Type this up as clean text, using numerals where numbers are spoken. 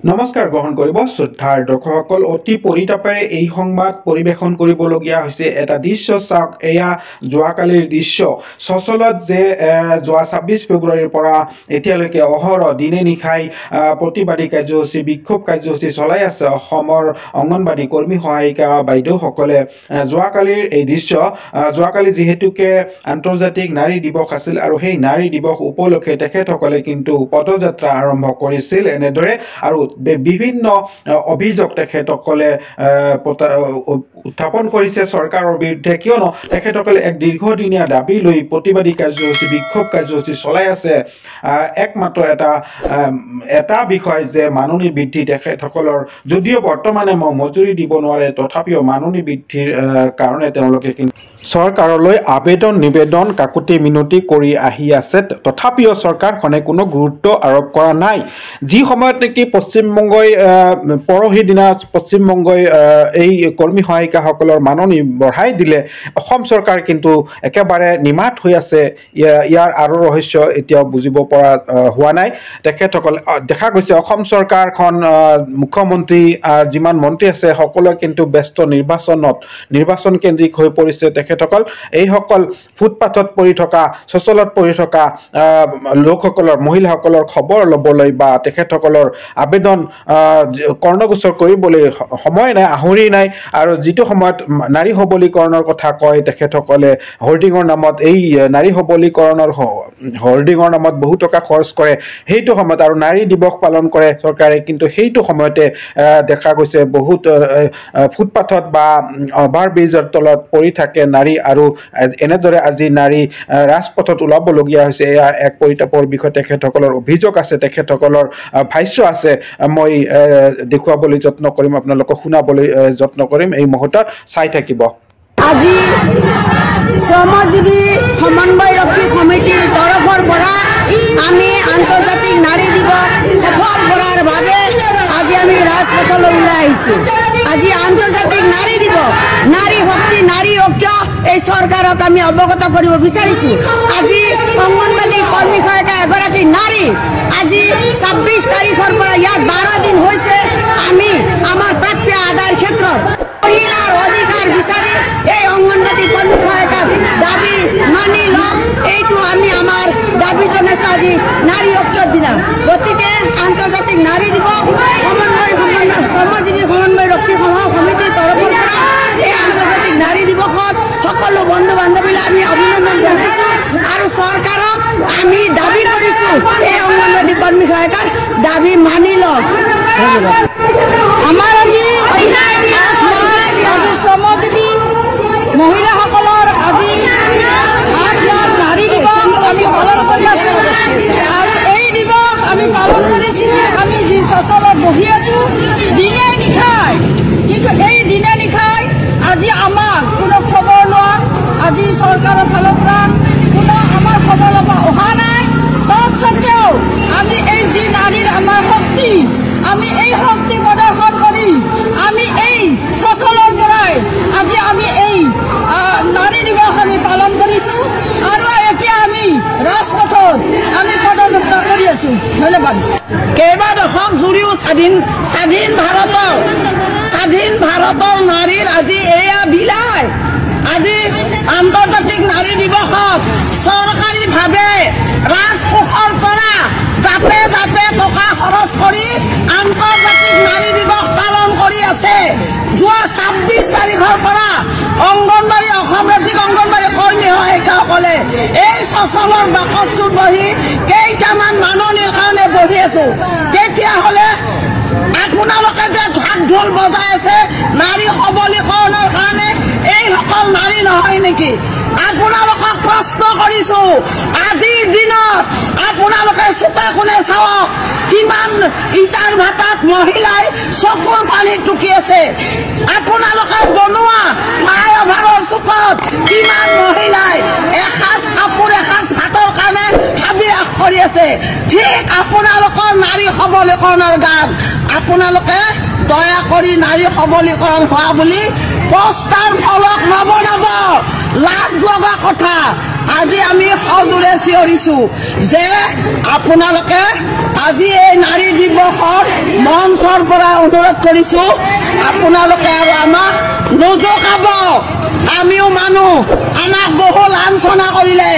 নমস্কাৰ গ্ৰহণ কৰিব শ্ৰদ্ধাৰ দৰ্শকসকল অতি পৰিতাপেৰে এই সংবাদ পৰিবেশন কৰিবলগীয়া হৈছে এটা দৃশ্য চাওক এয়া যোৱাকালিৰ দৃশ্য সচলত যে যোৱা 26 ফেব্ৰুৱাৰীৰ পৰা এতিয়ালৈকে অহৰহ দিনে নিশাই প্ৰতিবাদী কাৰ্যসূচী বিক্ষোভ কাৰ্যসূচী চলাই আছে অসমৰ অংগনবাদী কৰ্মী সহায়িকা বাইদেউসকলে যোৱাকালিৰ এই দৃশ্য যোৱাকালি যেহেতুকে আন্তৰ্জাতিক নাৰী দিৱস আছিল আৰু সেই নাৰী দিৱস উপলক্ষে তেখেতসকলে কিন্তু পদযাত্ৰা আৰম্ভ কৰিছিল এনেদৰে আৰু বিভিন্ন অভিযোগ তেখেতসকলে উত্থাপন কৰিছে চৰকাৰৰ বিৰুদ্ধে কিয়নো তেখেতসকলে এক দীৰ্ঘদিনীয়া দাবী লৈ প্ৰতিবাদী কাৰ্যসূচী বিক্ষোভ কাৰ্যসূচী চলাই আছে একমাত্ৰ এটা বিষয় যে মাননী বৃদ্ধি তেখেতসকলৰ যদিও বৰ্তমানে মজুৰি দিব নোৱাৰে তথাপিও মাননী বৃদ্ধিৰ কাৰণে তেওঁলোকে চৰকাৰলৈ আবেদন নিবেদন কাকুতি মিনতি কৰি আহি আছে তথাপিও চৰকাৰখনে কোনো গুৰুত্ব আৰোপ কৰা নাই যি সময়ত নেকি পশ্চিমবংগই পৰহি দিনা পশ্চিমবংগই এই কৰ্মী সহায়িকাসকলৰ মাননী বঢ়াই দিলে অসম চৰকাৰ কিন্তু একেবাৰে নিমাত হৈ আছে ইয়াৰ আৰু ৰহস্য এতিয়াও বুজিব পৰা হোৱা নাই তেখেতসকল দেখা গৈছে অসম চৰকাৰখন মুখ্যমন্ত্ৰী যিমান মন্ত্ৰী আছে সকলোৱে কিন্তু ব্যস্ত নিৰ্বাচন কেন্দ্ৰিক হৈ পৰিছে তেখেতসকল এইসকল ফুটপাথত পৰি থকা সচলত পৰি থকা লোকসকলৰ মহিলাসকলৰ খবৰ ল'বলৈ বা তেখেতসকলৰ আবেদন কৰ্ণগোচৰ কৰিবলৈ সময় নাই আহৰি নাই আৰু যিটো সময়ত নাৰী সবলীকৰণৰ কথা কয় তেখেতসকলে হোৰ্ডিঙৰ নামত এই নাৰী সবলীকৰণৰ হোৰ্ডিঙৰ নামত বহু টকা খৰচ কৰে সেইটো সময়ত আৰু নাৰী দিৱস পালন কৰে চৰকাৰে কিন্তু সেইটো সময়তে দেখা গৈছে বহুত ফুটপাথত বা অভাৰব্ৰিজৰ তলত পৰি থাকে নাৰী আৰু এনেদৰে আজি নাৰী ৰাজপথত ওলাবলগীয়া হৈছে এয়া এক পৰিতাপৰ বিষয় তেখেতসকলৰ অভিযোগ আছে তেখেতসকলৰ ভাষ্য আছে মই দেখুৱাবলৈ যত্ন কৰিম আপোনালোকক শুনাবলৈ যত্ন কৰিম এই মুহূৰ্তত চাই থাকিব আজি শ্ৰমজীৱী সমন্বয়ৰক্ষী সমিতিৰ তৰফৰ পৰা আমি আন্তৰ্জাতিক নাৰী দিৱস সফল কৰাৰ বাবে আজি আমি ৰাজপথলৈ ওলাই আহিছোঁ আজি আন্তৰ্জাতিক নাৰী দিৱস নাৰী শক্তি নাৰী ঐক্য এই চৰকাৰক আমি অৱগত কৰিব বিচাৰিছোঁ আজি অংগনবাদী কৰ্মী সহায়িকা এগৰাকী নাৰী আজি 26 তাৰিখৰ পৰা ইয়াত 12 দিন হৈছে আমি আমাৰ প্ৰাপ্য আদায়ৰ ক্ষেত্ৰত মহিলাৰ অধিকাৰ বিচাৰি এই অংগনবাদী কৰ্মী সহায়িকাৰ দাবী মানি লম এইটো আমি আমাৰ দাবী জনাইছোঁ আজি নাৰী ঐক্যৰ দিনা গতিকে আন্তৰ্জাতিক নাৰী দিৱস শ্ৰমজীৱী সমন্বয়ৰক্ষী সমিতিৰ তৰফৰ পৰা এই আন্তৰ্জাতিক নাৰী দিৱসত সকলো বন্ধু বান্ধৱীলৈ আমি অভিনন্দন জনাইছোঁ আৰু চৰকাৰক আমি দাবী কৰিছোঁ এই অংগনবাদী কৰ্মী সহায়িকাৰ দাবী মানি লওক আমাৰ আজি শ্ৰমজীৱী মহিলাসকলৰ আজি নাৰী দিৱস আমি পালন কৰি আছোঁ আৰু এই দিৱস আমি পালন কৰিছোঁ আমি যি চচলত বহি আছোঁ দিনে নিশাই কিন্তু এই দিনে নিশাই আজি আমাক কোনো খবৰ লোৱা আজি চৰকাৰৰ ফালৰ পৰা কোনো আমাৰ খবৰ ল'ব অহা নাই তৎসত্বেও আমি এই যি নাৰীৰ আমাৰ শক্তি আমি এই শক্তি প্ৰদৰ্শন কৰি আমি এই চচলৰ পৰাই আজি আমি এই নাৰী দিৱস আমি পালন কৰিছোঁ আৰু এতিয়া আমি ৰাজপথত আমি পদযাত্ৰা কৰি আছোঁ ধন্যবাদ কেইবা দশক জুৰিও স্বাধীন ভাৰতৰ নাৰীৰ আজি এয়া বিলাই আজি আন্তৰ্জাতিক নাৰী দিৱসত চৰকাৰীভাৱে ৰাজকোষৰ পৰা জাপে জাপে টকা খৰচ কৰি আন্তৰ্জাতিক নাৰী দিৱস পালন কৰি আছে যোৱা 26 তাৰিখৰ পৰা অংগনবাড়ী অসম ৰাজ্যিক অংগনবাড়ী কৰ্মী সহায়িকাসকলে এই চচলৰ বাকচটোত বহি কেইটামান মাননীৰ কাৰণে বহি আছো তেতিয়াহ'লে আপোনালোকে যে ঢাক ঢোল বজাই আছে নাৰী সবলীকৰণৰ কাৰণে এইসকল নাৰী নহয় নেকি আপোনালোকক প্ৰশ্ন কৰিছোঁ আজিৰ দিনত আপোনালোকে চোকা কোণে চাওক কিমান ইটাৰ ভাটাত মহিলাই চকুৰ পানী টুকি আছে আপোনালোকে বনোৱা ফ্লাইঅভাৰৰ চুকত কিমান মহিলাই এসাঁজ কাপোৰ এসাঁজ ভাতৰ কাৰণে হাবিয়াস কৰি আছে ঠিক আপোনালোকৰ নাৰী সবলীকৰণৰ গান আপোনালোকে দয়া কৰি নাৰী সবলীকৰণ হোৱা বুলি পোষ্টাৰ ফলক নবনাব লাজ লগা কথা আজি আমি সজোৰে চিঞৰিছো যে আপোনালোকে আজি এই নাৰী দিৱসৰ মঞ্চৰ পৰা অনুৰোধ কৰিছো আপোনালোকে আৰু আমাক নজকাব আমিও মানুহ আমাক বহু লাঞ্ছনা কৰিলে